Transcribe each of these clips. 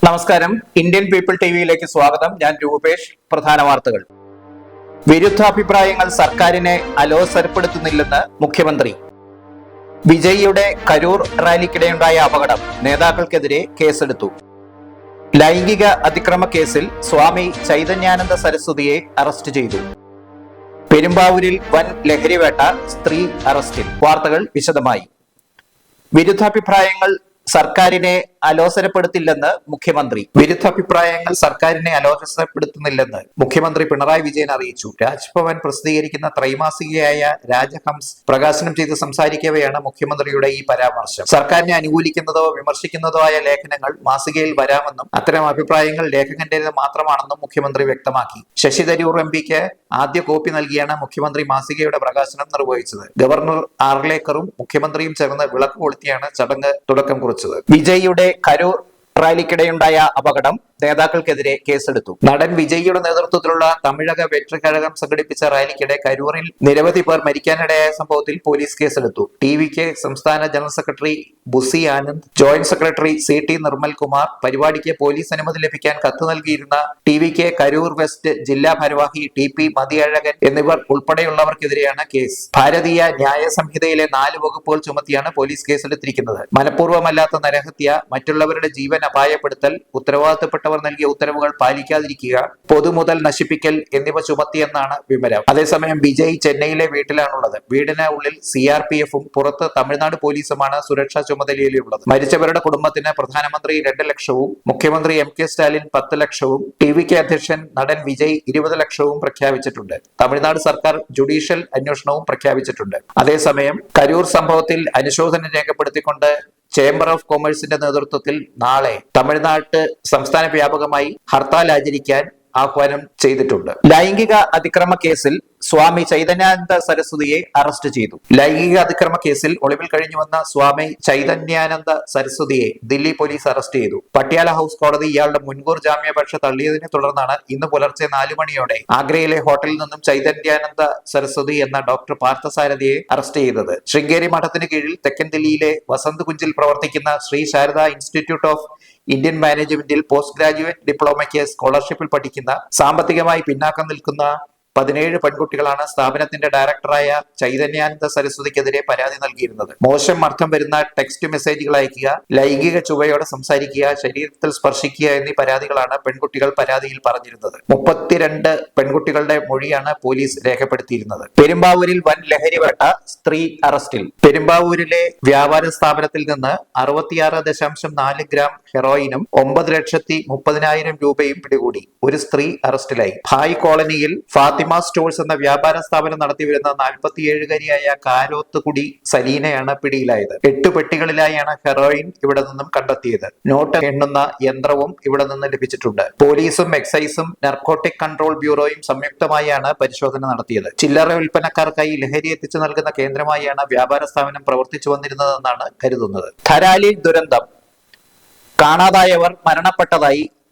നമസ്കാരം. Indian people ടിവിയിലേക്ക് സ്വാഗതം. ഞാൻ രൂപേഷ്. പ്രധാന വാർത്തകൾ. വിരുദ്ധാഭിപ്രായങ്ങൾ സർക്കാരിനെ അലോസരപ്പെടുത്തുന്നില്ലെന്ന് മുഖ്യമന്ത്രി. വിജയിയുടെ കരൂർ റാലിക്കിടെയുണ്ടായ അപകടം, നേതാക്കൾക്കെതിരെ കേസെടുത്തു. ലൈംഗിക അതിക്രമ കേസിൽ സ്വാമി ചൈതന്യാനന്ദ സരസ്വതിയെ അറസ്റ്റ് ചെയ്തു. പെരുമ്പാവൂരിൽ വൻ ലഹരിവേട്ട, സ്ത്രീ അറസ്റ്റിൽ. വാർത്തകൾ വിശദമായി. വിരുദ്ധാഭിപ്രായങ്ങൾ സർക്കാരിനെ അലോസരപ്പെടുത്തില്ലെന്ന് മുഖ്യമന്ത്രി. വിരുദ്ധാഭിപ്രായങ്ങൾ സർക്കാരിനെ അലോസരപ്പെടുത്തുന്നില്ലെന്ന് മുഖ്യമന്ത്രി പിണറായി വിജയൻ അറിയിച്ചു. രാജ്ഭവൻ പ്രസിദ്ധീകരിക്കുന്ന ത്രൈമാസികയായ രാജഹംസ് പ്രകാശനം ചെയ്ത് സംസാരിക്കവെയാണ് മുഖ്യമന്ത്രിയുടെ ഈ പരാമർശം. സർക്കാരിനെ അനുകൂലിക്കുന്നതോ വിമർശിക്കുന്നതോ ആയ ലേഖനങ്ങൾ മാസികയിൽ വരാമെന്നും അത്തരം അഭിപ്രായങ്ങൾ ലേഖകന്റേത് മാത്രമാണെന്നും മുഖ്യമന്ത്രി വ്യക്തമാക്കി. ശശി തരൂർ എംപിക്ക് ആദ്യ കോപ്പി നൽകിയാണ് മുഖ്യമന്ത്രി മാസികയുടെ പ്രകാശനം നിർവഹിച്ചത്. ഗവർണർ ആർലേക്കറും മുഖ്യമന്ത്രിയും ചേർന്ന് വിളക്ക് കൊളുത്തിയാണ് ചടങ്ങ് തുടക്കം കുറിച്ചത്. വിജയിയുടെ കരൂർ റാലിക്കിടെയുണ്ടായ അപകടം, നേതാക്കൾക്കെതിരെ കേസെടുത്തു. നടൻ വിജയിയുടെ നേതൃത്വത്തിലുള്ള തമിഴക വെട്രി കഴകം സംഘടിപ്പിച്ച റാലിക്കിടെ കരൂരിൽ നിരവധി പേർ മരിക്കാനിടയായ സംഭവത്തിൽ പോലീസ് കേസെടുത്തു. ടി.വി.കെ സംസ്ഥാന general secretary Bussy Anand, joint secretary C.T. Nirmal Kumar, പരിപാടിക്ക് പോലീസ് അനുമതി ലഭിക്കാൻ കത്ത് നൽകിയിരുന്ന ടി.വി.കെ കരൂർ വെസ്റ്റ് ജില്ലാ ഭാരവാഹി T.P. മതിയഴകൻ എന്നിവർ ഉൾപ്പെടെയുള്ളവർക്കെതിരെയാണ് കേസ്. ഭാരതീയ ന്യായ സംഹിതയിലെ 4 വകുപ്പുകൾ ചുമത്തിയാണ് പോലീസ് കേസെടുത്തിരിക്കുന്നത്. മനഃപൂർവ്വമല്ലാത്ത നരഹത്യ, മറ്റുള്ളവരുടെ ജീവൻ അപായപ്പെടുത്തൽ, ഉത്തരവാദിത്തപ്പെട്ടവർ നൽകിയ ഉത്തരവുകൾ പാലിക്കാതിരിക്കുക, പൊതുമുതൽ നശിപ്പിക്കൽ എന്നിവ ചുമത്തിയെന്നാണ് വിവരം. അതേസമയം വിജയ് ചെന്നൈയിലെ വീട്ടിലാണുള്ളത്. വീടിന് ഉള്ളിൽ CRPF-ഉം പുറത്ത് തമിഴ്നാട് പോലീസുമാണ് സുരക്ഷാ ചുമതലയിലുള്ളത്. മരിച്ചവരുടെ കുടുംബത്തിന് പ്രധാനമന്ത്രി 2 ലക്ഷവും മുഖ്യമന്ത്രി M.K. സ്റ്റാലിൻ 10 ലക്ഷവും ടി.വി.കെ അധ്യക്ഷൻ നടൻ വിജയ് 20 ലക്ഷവും പ്രഖ്യാപിച്ചിട്ടുണ്ട്. തമിഴ്നാട് സർക്കാർ ജുഡീഷ്യൽ അന്വേഷണവും പ്രഖ്യാപിച്ചിട്ടുണ്ട്. അതേസമയം കരൂർ സംഭവത്തിൽ അനുശോചനം രേഖപ്പെടുത്തിക്കൊണ്ട് ചേംബർ ഓഫ് കൊമേഴ്സിന്റെ നേതൃത്വത്തിൽ നാളെ തമിഴ്നാട്ട് സംസ്ഥാന വ്യാപകമായി ഹർത്താൽ ആചരിക്കാൻ ആഹ്വാനം ചെയ്തിട്ടുണ്ട്. ലൈംഗിക അതിക്രമ കേസിൽ സ്വാമി ചൈതന്യാനന്ദ സരസ്വതിയെ അറസ്റ്റ് ചെയ്തു. ലൈംഗിക അതിക്രമ കേസിൽ ഒളിവിൽ കഴിഞ്ഞു വന്ന സ്വാമി ചൈതന്യാനന്ദ സരസ്വതിയെ ദില്ലി പോലീസ് അറസ്റ്റ് ചെയ്തു. പട്യാല ഹൌസ് കോടതി ഇയാളുടെ മുൻകൂർ ജാമ്യാപേക്ഷ തള്ളിയതിനെ തുടർന്നാണ് ഇന്ന് പുലർച്ചെ 4 മണിയോടെ ആഗ്രയിലെ ഹോട്ടലിൽ നിന്നും ചൈതന്യാനന്ദ സരസ്വതി എന്ന ഡോക്ടർ പാർത്ഥസാരഥിയെ അറസ്റ്റ് ചെയ്തത്. ശൃംഗേരി മഠത്തിന് കീഴിൽ തെക്കൻ ദില്ലിയിലെ വസന്ത് കുഞ്ചിൽ പ്രവർത്തിക്കുന്ന Shri Sharada institute of Indian മാനേജ്മെന്റിൽ പോസ്റ്റ് ഗ്രാജുവേറ്റ് ഡിപ്ലോമയ്ക്ക് സ്കോളർഷിപ്പിൽ പഠിക്കുന്ന സാമ്പത്തികമായി പിന്നാക്കം നിൽക്കുന്ന 17 പെൺകുട്ടികളാണ് സ്ഥാപനത്തിന്റെ ഡയറക്ടറായ ചൈതന്യാനന്ദ സരസ്വതിക്കെതിരെ പരാതി നൽകിയിരുന്നത്. മോശം അർത്ഥം വരുന്ന ടെക്സ്റ്റ് മെസ്സേജുകൾ അയക്കുക, ലൈംഗിക ചുവയോടെ സംസാരിക്കുക, ശരീരത്തിൽ സ്പർശിക്കുക എന്നീ പരാതികളാണ് പെൺകുട്ടികൾ പരാതിയിൽ പറഞ്ഞിരുന്നത്. 32 പെൺകുട്ടികളുടെ മൊഴിയാണ് പോലീസ് രേഖപ്പെടുത്തിയിരുന്നത്. പെരുമ്പാവൂരിൽ വൻ ലഹരിവേട്ട, സ്ത്രീ അറസ്റ്റിൽ. പെരുമ്പാവൂരിലെ വ്യാപാര സ്ഥാപനത്തിൽ നിന്ന് 66.4 ഗ്രാം ഹെറോയിനും 9,30,000 രൂപയും പിടികൂടി. ഒരു സ്ത്രീ അറസ്റ്റിലായി. ഭായ് കോളനിയിൽ ഫാത്തിമ സ്റ്റോഴ്സ് എന്ന വ്യാപാര സ്ഥാപനം നടത്തിവരുന്ന 47-കാരിയായ കാരോത്തുകുടി സലീനയാണ് പിടിയിലായത്. 8 പെട്ടികളിലായാണ് ഹെറോയിൻ ഇവിടെ നിന്നും കണ്ടെത്തിയത്. നോട്ട് എണ്ണുന്ന യന്ത്രവും ഇവിടെ നിന്ന് ലഭിച്ചിട്ടുണ്ട്. പോലീസും എക്സൈസും നാർക്കോട്ടിക് കൺട്രോൾ ബ്യൂറോയും സംയുക്തമായാണ് പരിശോധന നടത്തിയത്. ചില്ലറ വിൽപ്പനക്കാർക്കായി ലഹരി എത്തിച്ചു നൽകുന്ന കേന്ദ്രമായാണ് വ്യാപാര സ്ഥാപനം പ്രവർത്തിച്ചു വന്നിരുന്നതെന്നാണ് കരുതുന്നത്. ധരാലി ദുരന്തം, കാണാതായവർ മരണപ്പെട്ടതായി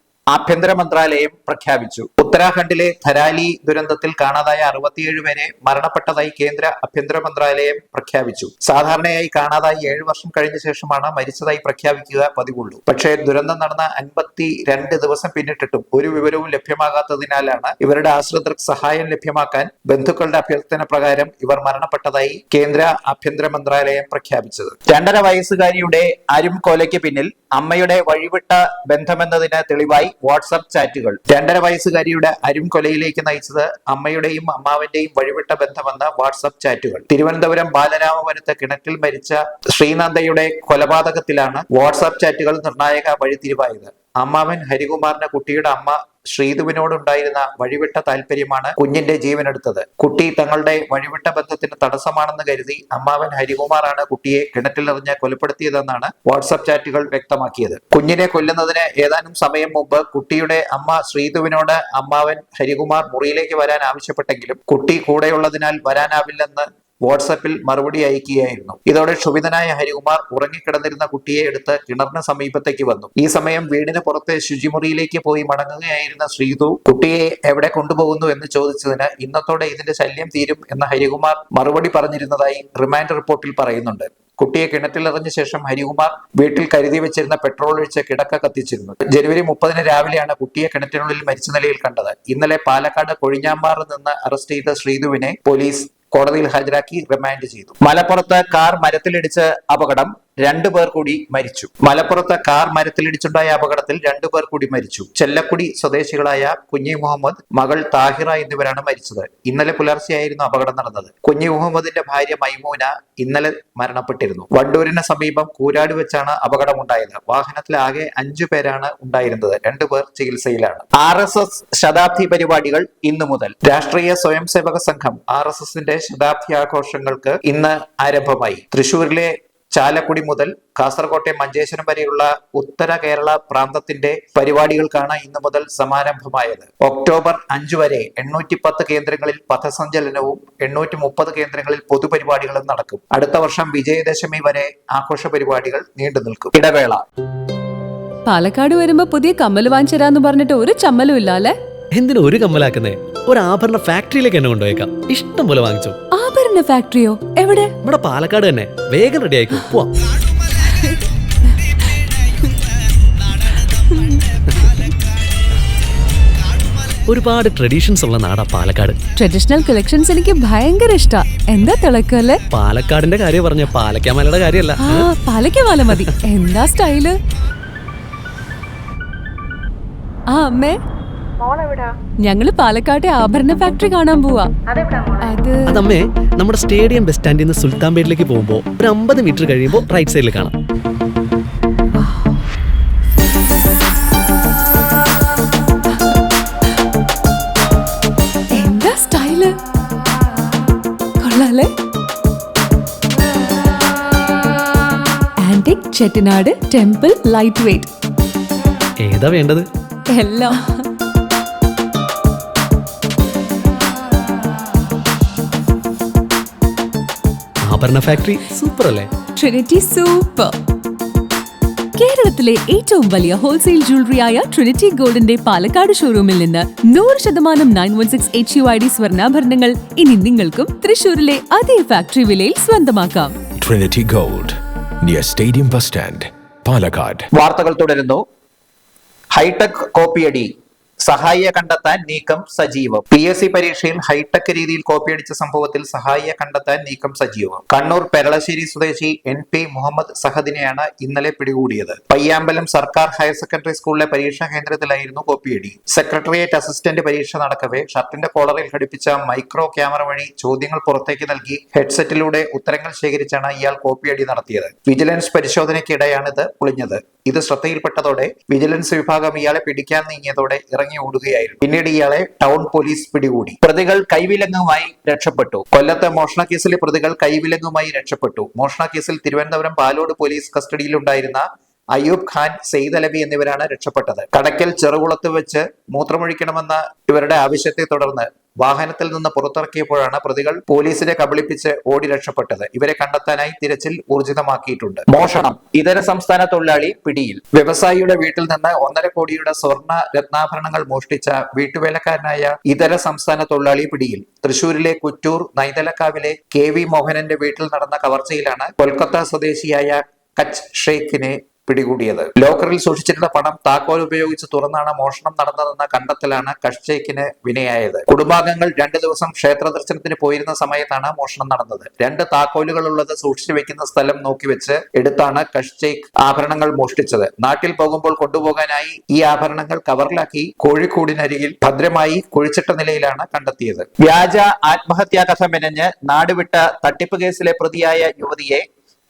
ആഭ്യന്തര മന്ത്രാലയം പ്രഖ്യാപിച്ചു. ഉത്തരാഖണ്ഡിലെ ധരാലി ദുരന്തത്തിൽ കാണാതായ 67 പേരെ മരണപ്പെട്ടതായി കേന്ദ്ര ആഭ്യന്തര മന്ത്രാലയം പ്രഖ്യാപിച്ചു. സാധാരണയായി കാണാതായി 7 വർഷം കഴിഞ്ഞ ശേഷമാണ് മരിച്ചതായി പ്രഖ്യാപിക്കുക പതിവുള്ളൂ. പക്ഷേ ദുരന്തം നടന്ന 52 ദിവസം പിന്നിട്ടിട്ടും ഒരു വിവരവും ലഭ്യമാകാത്തതിനാലാണ് ഇവരുടെ ആശ്രിതർക്ക് സഹായം ലഭ്യമാക്കാൻ ബന്ധുക്കളുടെ അഭ്യർത്ഥന പ്രകാരം ഇവർ മരണപ്പെട്ടതായി കേന്ദ്ര ആഭ്യന്തര മന്ത്രാലയം പ്രഖ്യാപിച്ചത്. 2.5 വയസ്സുകാരിയുടെ അരുംകൊലയ്ക്ക് പിന്നിൽ അമ്മയുടെ വഴിവിട്ട ബന്ധമെന്നതിന് തെളിവായി വാട്സ്ആപ്പ് ചാറ്റുകൾ. 2.5 വയസ്സുകാരിയുടെ അരുംകൊലയിലേക്ക് നയിച്ചത് അമ്മയുടെയും അമ്മാവന്റെയും വഴിവിട്ട ബന്ധമെന്ന വാട്സ്ആപ്പ് ചാറ്റുകൾ. തിരുവനന്തപുരം ബാലരാമപുരത്ത് കിണറ്റിൽ മരിച്ച ശ്രീനന്ദയുടെ കൊലപാതകത്തിലാണ് വാട്സ്ആപ്പ് ചാറ്റുകൾ നിർണായക വഴിത്തിരിവായത്. അമ്മാവൻ ഹരികുമാറിന് കുട്ടിയുടെ അമ്മ ശ്രീധുവിനോടുണ്ടായിരുന്ന വഴിവിട്ട താല്പര്യമാണ് കുഞ്ഞിന്റെ ജീവനെടുത്തത്. കുട്ടി തങ്ങളുടെ വഴിവിട്ട ബന്ധത്തിന് തടസ്സമാണെന്ന് കരുതി അമ്മാവൻ ഹരികുമാറാണ് കുട്ടിയെ കിണറ്റിലെറിഞ്ഞ് കൊലപ്പെടുത്തിയതെന്നാണ് വാട്സ്ആപ്പ് ചാറ്റുകൾ വ്യക്തമാക്കിയത്. കുഞ്ഞിനെ കൊല്ലുന്നതിന് ഏതാനും സമയം മുമ്പ് കുട്ടിയുടെ അമ്മ ശ്രീധുവിനോട് അമ്മാവൻ ഹരികുമാർ മുറിയിലേക്ക് വരാൻ ആവശ്യപ്പെട്ടെങ്കിലും കുട്ടി കൂടെയുള്ളതിനാൽ വരാനാവില്ലെന്ന് വാട്സാപ്പിൽ മറുപടി അയക്കുകയായിരുന്നു. ഇതോടെ ക്ഷുഭിതനായ ഹരികുമാർ ഉറങ്ങിക്കിടന്നിരുന്ന കുട്ടിയെ എടുത്ത് കിണറിന് സമീപത്തേക്ക് വന്നു. ഈ സമയം വീടിന് പുറത്തെ ശുചിമുറിയിലേക്ക് പോയി മടങ്ങുകയായിരുന്ന ശ്രീതു കുട്ടിയെ എവിടെ കൊണ്ടുപോകുന്നു എന്ന് ചോദിച്ചതിന് ഇന്നത്തോടെ ഇതിന്റെ ശല്യം തീരും എന്ന ഹരികുമാർ മറുപടി പറഞ്ഞിരുന്നതായി റിമാൻഡ് റിപ്പോർട്ടിൽ പറയുന്നുണ്ട്. കുട്ടിയെ കിണറ്റിലെറിഞ്ഞ ശേഷം ഹരികുമാർ വീട്ടിൽ കരുതി വെച്ചിരുന്ന പെട്രോൾ ഒഴിച്ച് കിടക്ക കത്തിച്ചിരുന്നു. ജനുവരി 30 രാവിലെയാണ് കുട്ടിയെ കിണറ്റിനുള്ളിൽ മരിച്ച നിലയിൽ കണ്ടത്. ഇന്നലെ പാലക്കാട് കൊഴിഞ്ഞാമ്പാറിൽ നിന്ന് അറസ്റ്റ് ചെയ്ത ശ്രീധുവിനെ പോലീസ് കോടതിയിൽ ഹാജരാക്കി റിമാൻഡ് ചെയ്തു. മലപ്പുറത്ത് കാർ മരത്തിലിടിച്ച് അപകടം, 2 പേർ കൂടി മരിച്ചു. മലപ്പുറത്ത് കാർ മരത്തിലിടിച്ചുണ്ടായ അപകടത്തിൽ 2 പേർ കൂടി മരിച്ചു. ചെല്ലക്കുടി സ്വദേശികളായ കുഞ്ഞി മുഹമ്മദ്, മകൾ താഹിറ എന്നിവരാണ് മരിച്ചത്. ഇന്നലെ പുലർച്ചെയായിരുന്നു അപകടം നടന്നത്. കുഞ്ഞി മുഹമ്മദിന്റെ ഭാര്യ മൈമൂന ഇന്നലെ മരണപ്പെട്ടിരുന്നു. വണ്ടൂരിന് സമീപം കൂരാട് വെച്ചാണ് അപകടമുണ്ടായത്. വാഹനത്തിൽ ആകെ 5 പേരാണ് ഉണ്ടായിരുന്നത്. 2 പേർ ചികിത്സയിലാണ്. RSS ശതാബ്ദി പരിപാടികൾ ഇന്നു മുതൽ. രാഷ്ട്രീയ സ്വയം സേവക സംഘം RSSന്റെ ശതാബ്ദി ആഘോഷങ്ങൾക്ക് ഇന്ന് ആരംഭമായി. തൃശൂരിലെ ചാലക്കുടി മുതൽ കാസർകോട്ടെ മഞ്ചേശ്വരം വരെയുള്ള ഉത്തര കേരള പ്രാന്തത്തിന്റെ പരിപാടികൾക്കാണ് ഇന്നു മുതൽ സമാരംഭമായത്. ഒക്ടോബർ 5 വരെ 810 കേന്ദ്രങ്ങളിൽ പഥസഞ്ചലനവും 830 കേന്ദ്രങ്ങളിൽ പൊതുപരിപാടികളും നടക്കും. അടുത്ത വർഷം വിജയദശമി വരെ ആഘോഷ പരിപാടികൾ നീണ്ടു നിൽക്കും. ഇടവേള. പാലക്കാട് വരുമ്പോ പുതിയ കമ്മൽ വാങ്ങിച്ചരാന്ന് പറഞ്ഞിട്ട് ഒരു ചമ്മലും ഇല്ല അല്ലെ? എന്തിനു ഒരു കമ്മലാക്കുന്നേ? ഒരു ആഭരണ ഫാക്ടറിയിലേക്ക് എന്നെ കൊണ്ടുപോയേക്കാം. ഇഷ്ടം പോലെ വാങ്ങിച്ചു. ആഭരണ ഫാക്ടറിയോ? എവിടെ? ഇവിടെ പാലക്കാട് തന്നെ. വേഗം റെഡി ആയിക്കോ. പോവാം. ഒരുപാട് ട്രഡീഷൻസ് ഉള്ള നാടാ പാലക്കാട്. ട്രഡീഷണൽ കളക്ഷൻസ് എനിക്ക് ഭയങ്കര ഇഷ്ടാ. എന്താ തിളക്കല്ലേ? പാലക്കാടിന്റെ കാര്യം പറഞ്ഞ പാലക്കാമലയുടെ കാര്യമല്ല. പാലക്കാമല മതി. എന്താ സ്റ്റൈല്? അമ്മേ, ഞങ്ങള് പാലക്കാട്ടെ ആഭരണ ഫാക്ടറി കാണാൻ പോവാ. അതമ്മേ, നമ്മുടെ സ്റ്റേഡിയം ബസ് സ്റ്റാൻഡിൽ നിന്ന് സുൽത്താൻപേട്ടിലേക്ക് പോകുമ്പോ ഒരു 50 മീറ്റർ കഴിയുമ്പോ റൈറ്റ് സൈഡിൽ കാണാം. എന്താ സ്റ്റൈല്? കൊള്ളാലേ? Antique Chettinad temple light weight. ഏതാ വേണ്ടത്? എല്ലാം. ആഭരണ ഫാക്ടറി സൂപ്പർ അല്ലേ? Trinity super. കേരളത്തിലെ ഏറ്റവും വലിയ ഹോൾസെയിൽ ജ്വല്ലറിയായ ട്രിനിറ്റി ഗോൾഡിന്റെ പാലക്കാട് ഷോറൂമിൽ നിന്ന് 100% 916 HUID സ്വർണ്ണാഭരണങ്ങൾ ഇനി നിങ്ങൾക്കും തൃശൂരിലെ അതേ ഫാക്ടറി വിലയിൽ സ്വന്തമാക്കാം. Trinity gold, near stadium bus stand, Palakkad. വാർത്തകൾ തുടരുന്നു. ഹൈടെക് കോപ്പിയടി, സഹായിയെ കണ്ടെത്താൻ നീക്കം സജീവം. PSC പരീക്ഷയിൽ ഹൈടെക് രീതിയിൽ കോപ്പിയടിച്ച സംഭവത്തിൽ സഹായിയെ കണ്ടെത്താൻ നീക്കം സജീവം. കണ്ണൂർ പെരളശ്ശേരി സ്വദേശി NP മുഹമ്മദ് സഹദിനെയാണ് ഇന്നലെ പിടികൂടിയത്. പയ്യാമ്പലം സർക്കാർ ഹയർ സെക്കൻഡറി സ്കൂളിലെ പരീക്ഷാ കേന്ദ്രത്തിലായിരുന്നു കോപ്പിയടി. സെക്രട്ടേറിയറ്റ് അസിസ്റ്റന്റ് പരീക്ഷ നടക്കവേ ഷർട്ടിന്റെ കോളറിൽ ഘടിപ്പിച്ച മൈക്രോ ക്യാമറ വഴി ചോദ്യങ്ങൾ പുറത്തേക്ക് നൽകി ഹെഡ്സെറ്റിലൂടെ ഉത്തരങ്ങൾ ശേഖരിച്ചാണ് ഇയാൾ കോപ്പിയടി നടത്തിയത്. വിജിലൻസ് പരിശോധനയ്ക്കിടെയാണ് ഇത് പൊളിഞ്ഞത്. ഇത് ശ്രദ്ധയിൽപ്പെട്ടതോടെ വിജിലൻസ് വിഭാഗം ഇയാളെ പിടിക്കാൻ നീങ്ങിയതോടെ ഇറങ്ങി ഓടുകയായിരുന്നു. പിന്നീട് ഇയാളെ ടൗൺ പോലീസ് പിടികൂടി. പ്രതികൾ കൈവിലങ്ങുമായി രക്ഷപ്പെട്ടു. കൊല്ലത്തെ മോഷണ കേസിലെ പ്രതികൾ കൈവിലങ്ങുമായി രക്ഷപ്പെട്ടു. മോഷണ കേസിൽ തിരുവനന്തപുരം പാലോട് പോലീസ് കസ്റ്റഡിയിലുണ്ടായിരുന്ന അയ്യൂബ് ഖാൻ, സെയ്ദ് അലവി എന്നിവരാണ് രക്ഷപ്പെട്ടത്. കടക്കൽ ചെറുകുളത്ത് വെച്ച് മൂത്രമൊഴിക്കണമെന്ന ഇവരുടെ ആവശ്യത്തെ തുടർന്ന് വാഹനത്തിൽ നിന്ന് പുറത്തിറക്കിയപ്പോഴാണ് പ്രതികൾ പോലീസിനെ കബളിപ്പിച്ച് ഓടി രക്ഷപ്പെട്ടത്. ഇവരെ കണ്ടെത്താനായി തിരച്ചിൽ ഊർജിതമാക്കിയിട്ടുണ്ട്. മോഷണം, ഇതര സംസ്ഥാന തൊഴിലാളി പിടിയിൽ. വ്യവസായിയുടെ വീട്ടിൽ നിന്ന് 1.5 കോടിയുടെ സ്വർണ്ണ രത്നാഭരണങ്ങൾ മോഷ്ടിച്ച വീട്ടുവേലക്കാരനായ ഇതര സംസ്ഥാന തൊഴിലാളി പിടിയിൽ. തൃശൂരിലെ കുറ്റൂർ നൈതലക്കാവിലെ KV മോഹനന്റെ വീട്ടിൽ നടന്ന കവർച്ചയിലാണ് കൊൽക്കത്ത സ്വദേശിയായ കച്ച് ഷെയ്ഖിനെ പിടികൂടിയത്. ലോക്കറിൽ സൂക്ഷിച്ചിരുന്ന പണം താക്കോൽ ഉപയോഗിച്ച് തുറന്നാണ് മോഷണം നടന്നതെന്ന കണ്ടെത്തലാണ് കഷ്ചേക്കിന് വിനയായത്. കുടുംബാംഗങ്ങൾ 2 ദിവസം ക്ഷേത്ര ദർശനത്തിന് പോയിരുന്ന സമയത്താണ് മോഷണം നടന്നത്. 2 താക്കോലുകൾ ഉള്ളത് സൂക്ഷിച്ചു വെക്കുന്ന സ്ഥലം നോക്കിവെച്ച് എടുത്താണ് കഷ്ചേക്ക് ആഭരണങ്ങൾ മോഷ്ടിച്ചത്. നാട്ടിൽ പോകുമ്പോൾ കൊണ്ടുപോകാനായി ഈ ആഭരണങ്ങൾ കവറിലാക്കി കോഴിക്കോടിനരികിൽ ഭദ്രമായി കുഴിച്ചിട്ട നിലയിലാണ് കണ്ടെത്തിയത്. വ്യാജ ആത്മഹത്യാ കഥ മെനഞ്ഞ് നാടുവിട്ട തട്ടിപ്പ് കേസിലെ പ്രതിയായ യുവതിയെ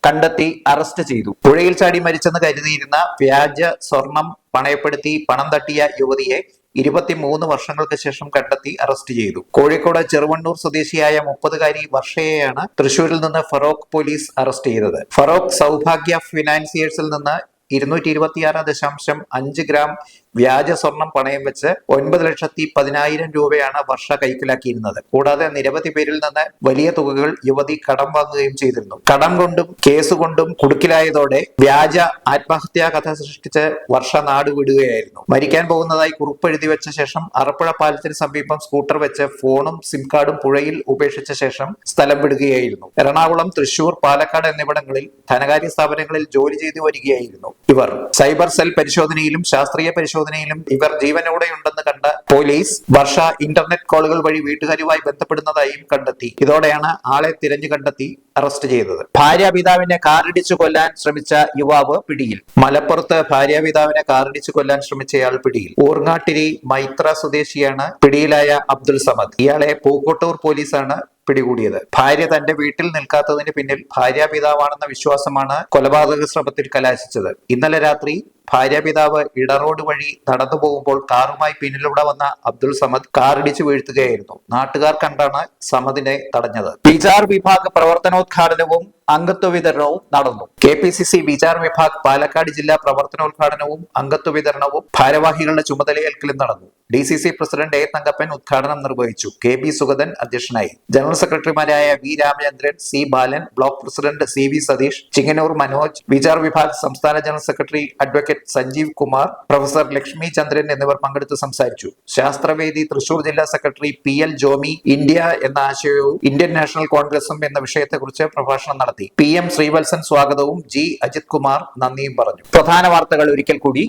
കണ്ടെത്തി അറസ്റ്റ് ചെയ്തു. പുഴയിൽ ചാടി മരിച്ചെന്ന് കരുതിയിരുന്ന വ്യാജ സ്വർണം പണയപ്പെടുത്തി പണം തട്ടിയ യുവതിയെ 23 വർഷങ്ങൾക്ക് ശേഷം കണ്ടെത്തി അറസ്റ്റ് ചെയ്തു. കോഴിക്കോട് ചെറുവണ്ണൂർ സ്വദേശിയായ 30-കാരി വർഷയെയാണ് തൃശൂരിൽ നിന്ന് ഫറോക്ക് പോലീസ് അറസ്റ്റ് ചെയ്തത്. ഫറോക്ക് സൗഭാഗ്യ ഫിനാൻസിയേഴ്സിൽ നിന്ന് 226.5 ഗ്രാം വ്യാജ സ്വർണം പണയം വെച്ച് 9,10,000 രൂപയാണ് വർഷ കൈക്കലാക്കിയിരുന്നത്. കൂടാതെ നിരവധി പേരിൽ നിന്ന് വലിയ തുകകൾ യുവതി കടം വാങ്ങുകയും ചെയ്തിരുന്നു. കടം കൊണ്ടും കേസുകൊണ്ടും കുടുക്കിലായതോടെ വ്യാജ ആത്മഹത്യാ കഥ സൃഷ്ടിച്ച് വർഷ നാട് വിടുകയായിരുന്നു. മരിക്കാൻ പോകുന്നതായി കുറിപ്പെഴുതി വെച്ച ശേഷം അറപ്പുഴ പാലത്തിന് സമീപം സ്കൂട്ടർ വെച്ച് ഫോണും സിം കാർഡും പുഴയിൽ ഉപേക്ഷിച്ച ശേഷം സ്ഥലം വിടുകയായിരുന്നു. എറണാകുളം, തൃശൂർ, പാലക്കാട് എന്നിവിടങ്ങളിൽ ധനകാര്യ സ്ഥാപനങ്ങളിൽ ജോലി ചെയ്തു വരികയായിരുന്നു ഇവർ. സൈബർ സെൽ പരിശോധനയിലും ശാസ്ത്രീയ പരിശോധനയിലും ഇവർ ജീവനോടെയുണ്ടെന്ന് കണ്ട പോലീസ് വർഷ ഇന്റർനെറ്റ് കോളുകൾ വഴി വീട്ടുകാരുമായി ബന്ധപ്പെടുന്നതായും കണ്ടെത്തി. ഇതോടെയാണ് ആളെ തിരഞ്ഞു കണ്ടെത്തി അറസ്റ്റ് ചെയ്തത്. ഭാര്യാപിതാവിനെ കാറിടിച്ചു കൊല്ലാൻ ശ്രമിച്ച യുവാവ് പിടിയിൽ. മലപ്പുറത്ത് ഭാര്യാപിതാവിനെ കാറിടിച്ചു കൊല്ലാൻ ശ്രമിച്ചയാൾ പിടിയിൽ. ഊർങ്ങാട്ടിരി മൈത്ര സ്വദേശിയാണ് പിടിയിലായ അബ്ദുൾ സമദ്. ഇയാളെ പൂക്കോട്ടൂർ പോലീസാണ് പിടികൂടിയത്. ഭാര്യ തന്റെ വീട്ടിൽ നിൽക്കാത്തതിന് പിന്നിൽ ഭാര്യാപിതാവാണെന്ന വിശ്വാസമാണ് കൊലപാതക ശ്രമത്തിൽ കലാശിച്ചത്. ഇന്നലെ രാത്രി ഭാര്യാപിതാവ് ഇടറോഡ് വഴി നടന്നു പോകുമ്പോൾ കാറുമായി പിന്നിലൂടെ വന്ന അബ്ദുൾ സമദ് കാറിടിച്ചു വീഴ്ത്തുകയായിരുന്നു. നാട്ടുകാർ കണ്ടാണ് സമദിനെ തടഞ്ഞത്. വിചാർ വിഭാഗ് പ്രവർത്തനോദ്ഘാടനവും അംഗത്വ വിതരണവും നടന്നു. KPCC വിചാർ വിഭാഗ് പാലക്കാട് ജില്ലാ പ്രവർത്തനോദ്ഘാടനവും അംഗത്വ വിതരണവും ഭാരവാഹികളുടെ ചുമതലയേൽക്കലും നടന്നു. DCC പ്രസിഡന്റ് A തങ്കപ്പൻ ഉദ്ഘാടനം നിർവഹിച്ചു. KB സുഗതൻ അധ്യക്ഷനായി. ജനറൽ സെക്രട്ടറിമാരായ V Ramachandran, C Balan, block president CV Satheesh, Chinganur Manoj, Vichar Vibhag സംസ്ഥാന general secretary advocate Sanjeev Kumar, professor Lakshmi Chandran എന്നിവർ പങ്കെടുത്ത് സംസാരിച്ചു. ശാസ്ത്രവേദി തൃശൂർ ജില്ലാ സെക്രട്ടറി PL ജോമി ഇന്ത്യ എന്ന ആശയവും ഇന്ത്യൻ നാഷണൽ കോൺഗ്രസും എന്ന വിഷയത്തെക്കുറിച്ച് പ്രഭാഷണം നടത്തി. PM ശ്രീവത്സൻ സ്വാഗതവും G അജിത് കുമാർ നന്ദിയും പറഞ്ഞു. പ്രധാന വാർത്തകൾ ഒരിക്കൽ കൂടി.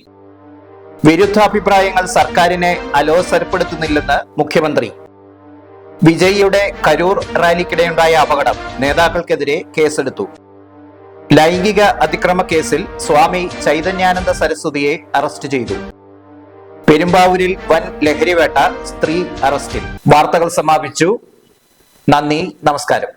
വിരുദ്ധാഭിപ്രായങ്ങൾ സർക്കാരിനെ അലോസരപ്പെടുത്തുന്നില്ലെന്ന് മുഖ്യമന്ത്രി. വിജയിയുടെ കരൂർ റാലിക്കിടെയുണ്ടായ അപകടം, നേതാക്കൾക്കെതിരെ കേസെടുത്തു. ലൈംഗിക അതിക്രമ കേസിൽ സ്വാമി ചൈതന്യാനന്ദ സരസ്വതിയെ അറസ്റ്റ് ചെയ്തു. പെരുമ്പാവൂരിൽ വൻ ലഹരിവേട്ട, സ്ത്രീ അറസ്റ്റിൽ. വാർത്തകൾ സമാപിച്ചു. നന്ദി, നമസ്കാരം.